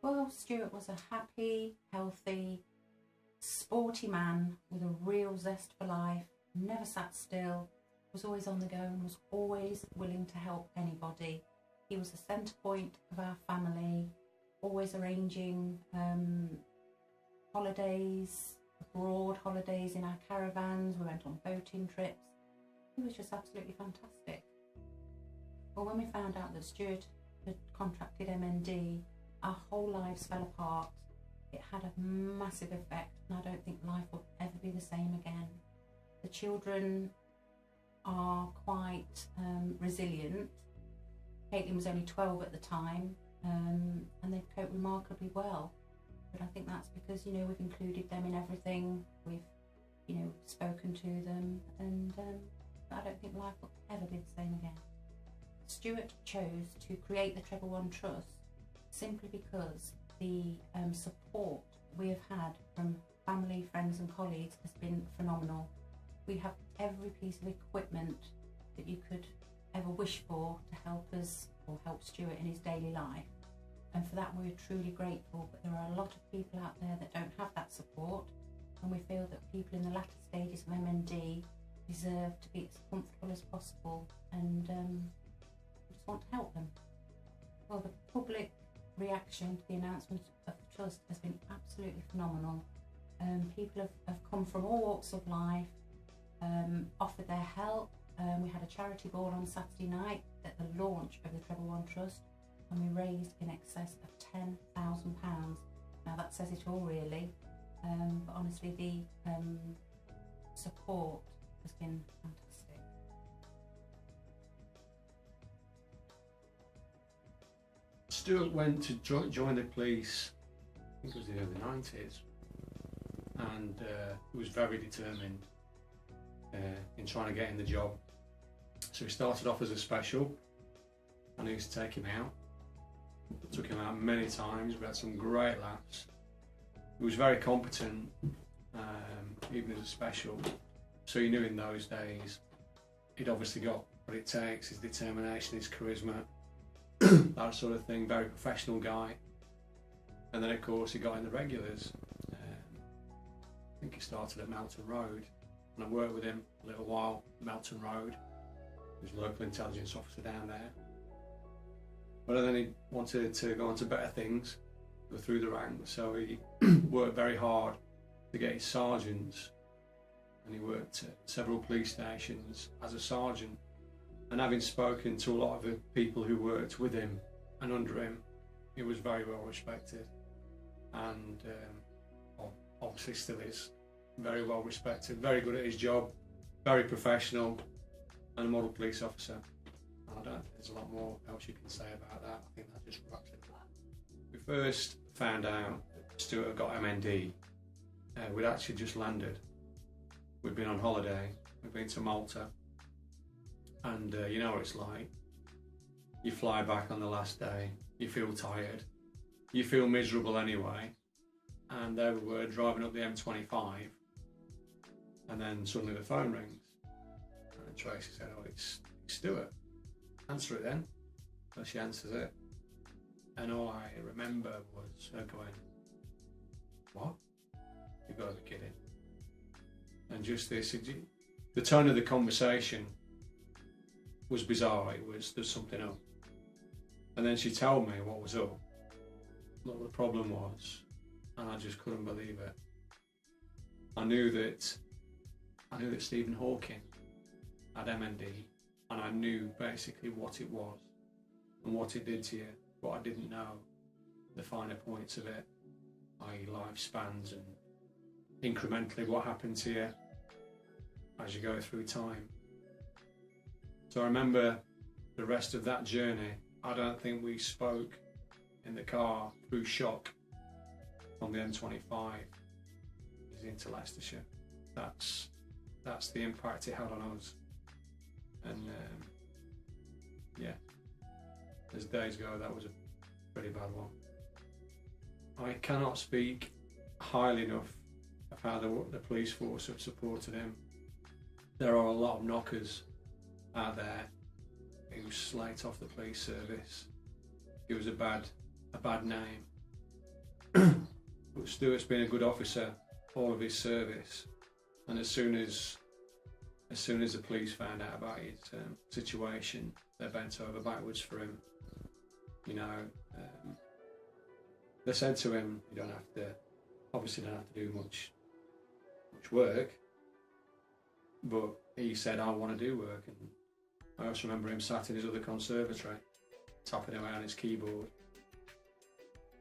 Well, Stuart was a happy, healthy, sporty man with a real zest for life, never sat still, was always on the go and was always willing to help anybody. He was the centre point of our family, always arranging holidays, abroad holidays in our caravans. We went on boating trips. He was just absolutely fantastic. Well, when we found out that Stuart had contracted MND, our whole lives fell apart. It had a massive effect, and I don't think life will ever be the same again. The children are quite resilient. Caitlin was only 12 at the time, and they've coped remarkably well. But I think that's because, you know, we've included them in everything. We've, you know, spoken to them, and I don't think life will ever be the same again. Stuart chose to create the Treble One Trust simply because the support we have had from family, friends and colleagues has been phenomenal. We have every piece of equipment that you could ever wish for to help us or help Stuart in his daily life, and for that we're truly grateful. But there are a lot of people out there that don't have that support, and we feel that people in the latter stages of MND deserve to be as comfortable as possible, and we just want to help them. Well, the public reaction to the announcement of the trust has been absolutely phenomenal. People have come from all walks of life, offered their help. We had a charity ball on Saturday night at the launch of the Treble One Trust, and we raised in excess of £10,000. Now that says it all really, but honestly the support has been fantastic. Stuart went to join the police, I think it was in the early 90s, and he was very determined in trying to get in the job. So he started off as a special, and I used to take him out. Took him out many times. We had some great laughs. He was very competent, even as a special. So you knew in those days he'd obviously got what it takes, his determination, his charisma, that sort of thing. Very professional guy. And then of course he got in the regulars. I think he started at Melton Road, and I worked with him a little while at Melton Road. He was a local intelligence officer down there. But then he wanted to go on to better things, go through the ranks, so he worked very hard to get his sergeants, and he worked at several police stations as a sergeant. And having spoken to a lot of the people who worked with him and under him, he was very well respected, and obviously still is very well respected, very good at his job, very professional, and a model police officer. I don't think there's a lot more else you can say about that. I think that just wraps it up. We first found out that Stuart had got MND. We'd actually just landed. We'd been on holiday. We'd been to Malta. And you know what it's like. You fly back on the last day. You feel tired. You feel miserable anyway. And there we were driving up the M25. And then suddenly the phone rings. And Tracy said, "Oh, it's Stuart. Answer it then." So she answers it, and all I remember was her going, "What? You've got to be kidding." And just this, the tone of the conversation was bizarre. It was, there's something up. And then she told me what was up, what the problem was, and I just couldn't believe it. I knew that Stephen Hawking had MND, and I knew basically what it was and what it did to you, but I didn't know the finer points of it, i.e. lifespans and incrementally what happened to you as you go through time. So I remember the rest of that journey. I don't think we spoke in the car through shock on the M25 into Leicestershire. That's the impact it had on us. And yeah, as days go, that was a pretty bad one. I cannot speak highly enough of how the police force have supported him. There are a lot of knockers out there who slate off the police service, give us a bad name, But Stuart's been a good officer all of his service, and as soon as the police found out about his situation, they bent over backwards for him. You know, they said to him, "You don't have to, obviously, don't have to do much work." But he said, "I want to do work," and I also remember him sat in his other conservatory, tapping away on his keyboard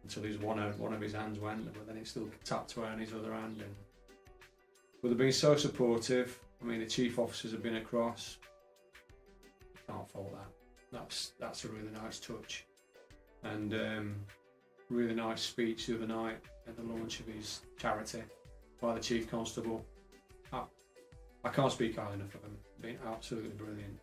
until one of his hands went, but then he still tapped away on his other hand. But they've been so supportive. I mean, the chief officers have been across. Can't fault that. That's a really nice touch, and really nice speech the other night at the launch of his charity by the chief constable. I can't speak highly enough of him. Been absolutely brilliant.